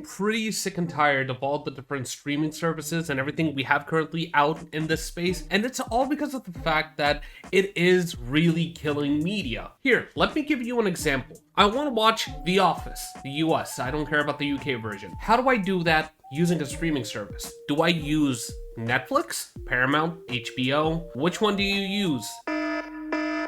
pretty sick and tired of all the different streaming services and everything we have currently out in this space, and it's all because of the fact that it is really killing media. Here, let me give you an example. I want to watch The Office, the US. I don't care about the UK version. How do I do that using a streaming service? Do I use Netflix, Paramount, HBO? Which one do you use?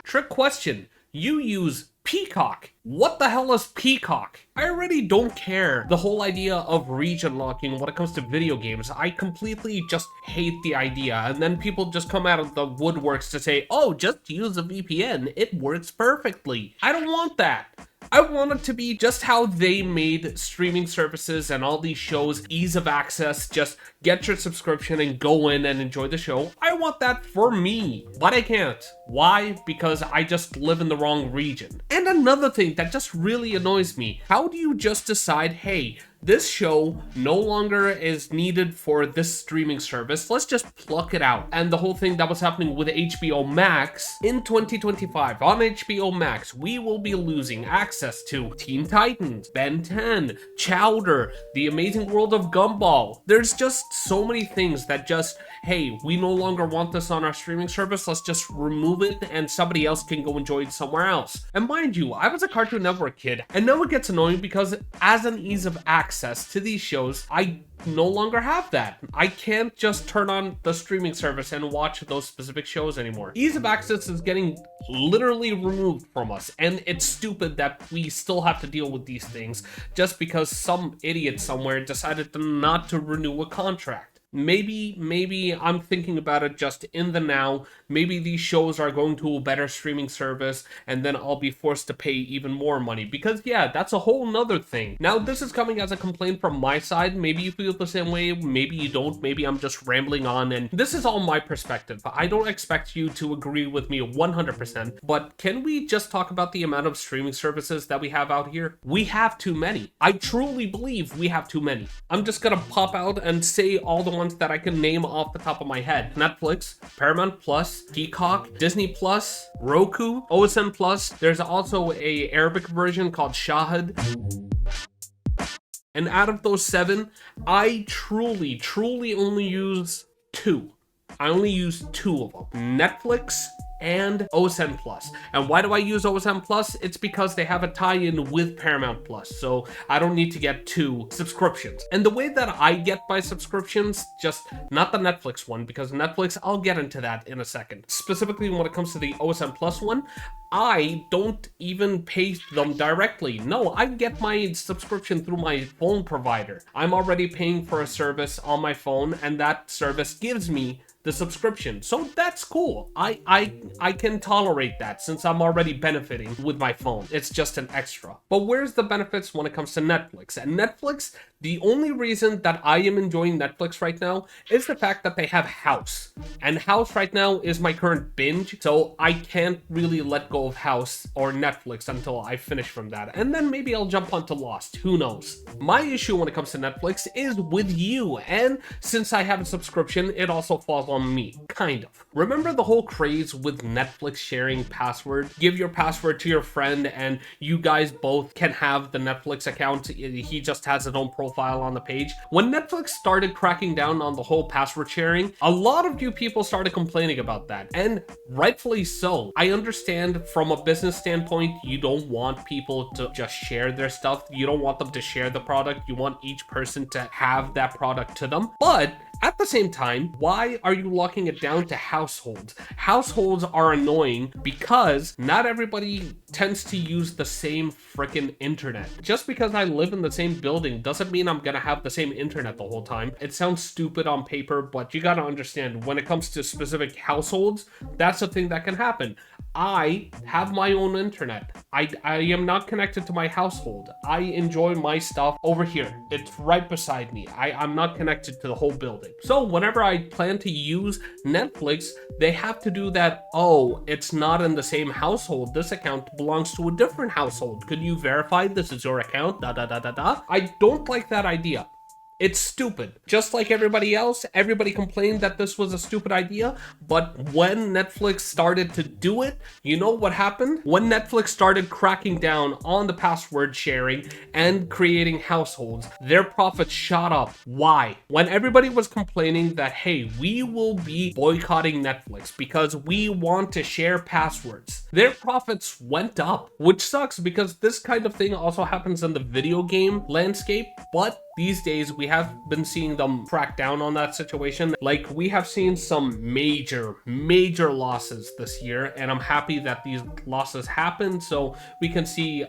Trick question. You use Peacock. What the hell is Peacock? I already don't care the whole idea of region locking when it comes to video games. I completely just hate the idea, and then people just come out of the woodworks to say, oh, just use a VPN. It works perfectly. I don't want that. I want it to be just how they made streaming services and all these shows, ease of access, just get your subscription and go in and enjoy the show. I want that for me, but I can't. Why? Because I just live in the wrong region. And another thing that just really annoys me, how do you just decide, hey, this show no longer is needed for this streaming service, let's just pluck it out? And the whole thing that was happening with HBO Max in 2025, on HBO Max, we will be losing access to Teen Titans, Ben 10, Chowder, The Amazing World of Gumball. There's just so many things that just, hey, we no longer want this on our streaming service, let's just remove it and somebody else can go enjoy it somewhere else. And mind you, I was a Cartoon Network kid, and now it gets annoying because as an ease of access to these shows, I no longer have that. I can't just turn on the streaming service and watch those specific shows anymore. Ease of access is getting literally removed from us, and it's stupid that we still have to deal with these things just because some idiot somewhere decided not to renew a contract. Maybe I'm thinking about it just in the now. Maybe these shows are going to a better streaming service and then I'll be forced to pay even more money, because yeah, that's a whole nother thing. Now, this is coming as a complaint from my side. Maybe you feel the same way, maybe you don't, maybe I'm just rambling on, and this is all my perspective. I don't expect you to agree with me 100%, but can we just talk about the amount of streaming services that we have out here? We have too many. I truly believe we have too many. I'm just gonna pop out and say all the ones that I can name off the top of my head. Netflix, Paramount Plus, Peacock, Disney Plus, Roku, OSN Plus. There's also a Arabic version called Shahid. And out of those 7, I truly only use 2. I only use 2 of them. Netflix and OSN Plus. And why do I use OSN Plus? It's because they have a tie-in with Paramount Plus, so I don't need to get 2 subscriptions. And the way that I get my subscriptions, just not the Netflix one, because Netflix, I'll get into that in a second. Specifically when it comes to the OSN Plus one, I don't even pay them directly. No, I get my subscription through my phone provider. I'm already paying for a service on my phone, and that service gives me the subscription. So that's cool. I can tolerate that since I'm already benefiting with my phone. It's just an extra. But where's the benefits when it comes to Netflix? And Netflix, the only reason that I am enjoying Netflix right now is the fact that they have House. And House right now is my current binge, so I can't really let go of House or Netflix until I finish from that. And then maybe I'll jump onto Lost, who knows? My issue when it comes to Netflix is with you, and since I have a subscription, it also falls on me, kind of. Remember the whole craze with Netflix sharing password? Give your password to your friend and you guys both can have the Netflix account. He just has his own profile on the page. When Netflix started cracking down on the whole password sharing, a lot of you people started complaining about that, and rightfully so. I understand from a business standpoint, you don't want people to just share their stuff. You don't want them to share the product. You want each person to have that product to them. But at the same time, why are you locking it down to households? Households are annoying because not everybody tends to use the same freaking internet. Just because I live in the same building doesn't mean I'm gonna have the same internet the whole time. It sounds stupid on paper, but you gotta understand when it comes to specific households, that's a thing that can happen. I have my own internet. I am not connected to my household. I enjoy my stuff over here. It's right beside me. I'm not connected to the whole building. So whenever I plan to use Netflix, they have to do that, oh, it's not in the same household. This account belongs to a different household. Could you verify this is your account? I don't like that idea. It's stupid. Just like everybody else, everybody complained that this was a stupid idea, but when Netflix started to do it, you know what happened? When Netflix started cracking down on the password sharing and creating households, their profits shot up. Why? When everybody was complaining that, hey, we will be boycotting Netflix because we want to share passwords, their profits went up, which sucks because this kind of thing also happens in the video game landscape, but these days, we have been seeing them crack down on that situation. Like, we have seen some major losses this year, and I'm happy that these losses happened so we can see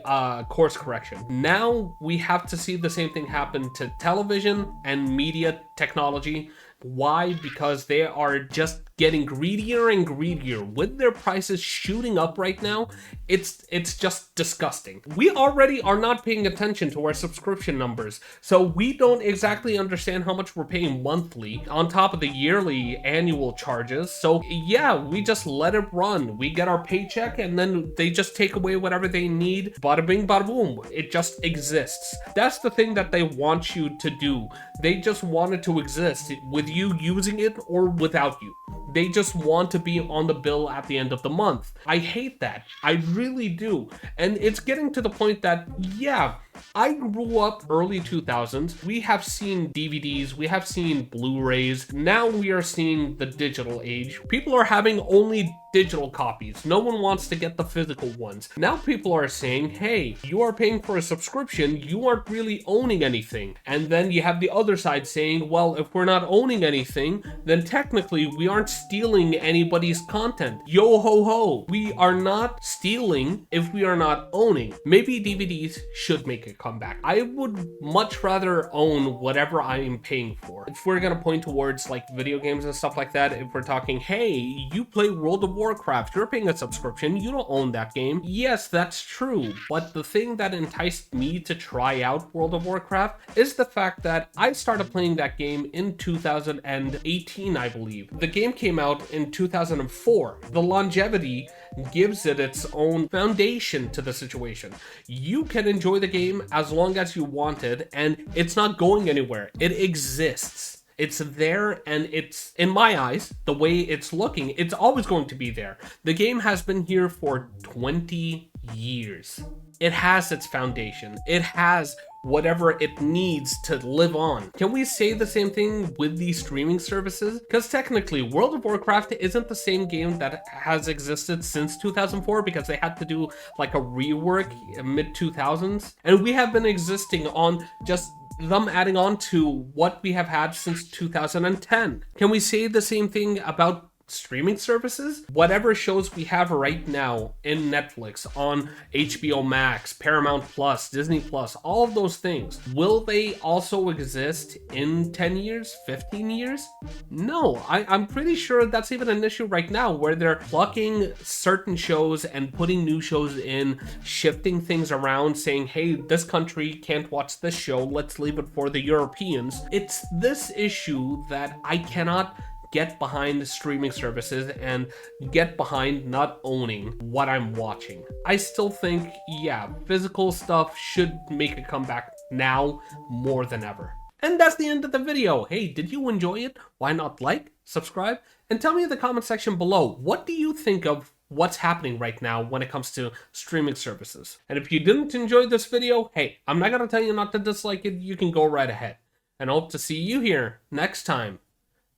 course correction. Now, we have to see the same thing happen to television and media technology. Why? Because they are just getting greedier and greedier with their prices shooting up right now. It's just disgusting. We already are not paying attention to our subscription numbers, so we don't exactly understand how much we're paying monthly on top of the yearly annual charges. So yeah, we just let it run. We get our paycheck and then they just take away whatever they need. Bada bing, bada boom. It just exists. That's the thing that they want you to do. They just want it to exist with you using it or without you. They just want to be on the bill at the end of the month. I hate that. I really do. And it's getting to the point that, yeah, I grew up early 2000s. We have seen DVDs, we have seen Blu-rays. Now we are seeing the digital age. People are having only digital copies. No one wants to get the physical ones. Now people are saying, hey, you are paying for a subscription, you aren't really owning anything. And then you have the other side saying, well, if we're not owning anything, then technically we aren't stealing anybody's content. Yo ho ho. We are not stealing if we are not owning. Maybe DVDs should make a comeback. I would much rather own whatever I am paying for. If we're gonna point towards like video games and stuff like that, if we're talking, hey, you play World of Warcraft, you're paying a subscription, you don't own that game. Yes, that's true, but the thing that enticed me to try out World of Warcraft is the fact that I started playing that game in 2018, I believe. The game came out in 2004. The longevity gives it its own foundation to the situation. You can enjoy the game as long as you want it, and it's not going anywhere. It exists. It's there, and it's, in my eyes, the way it's looking, it's always going to be there. The game has been here for 20 years. It has its foundation. It has whatever it needs to live on. Can we say the same thing with these streaming services? Because technically, World of Warcraft isn't the same game that has existed since 2004 because they had to do like a rework mid-2000s. And we have been existing on just them adding on to what we have had since 2010. Can we say the same thing about streaming services? Whatever shows we have right now in Netflix, on HBO Max, Paramount Plus, Disney Plus, all of those things, will they also exist in 10 years, 15 years? No, I'm pretty sure that's even an issue right now where they're plucking certain shows and putting new shows in, shifting things around, saying, hey, this country can't watch this show, let's leave it for the Europeans. It's this issue that I cannot get behind the streaming services and get behind not owning what I'm watching. I still think, yeah, physical stuff should make a comeback now more than ever. And that's the end of the video. Hey, did you enjoy it? Why not like, subscribe, and tell me in the comment section below, what do you think of what's happening right now when it comes to streaming services? And if you didn't enjoy this video, hey, I'm not gonna tell you not to dislike it, you can go right ahead. And I hope to see you here next time.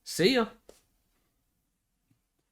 See ya.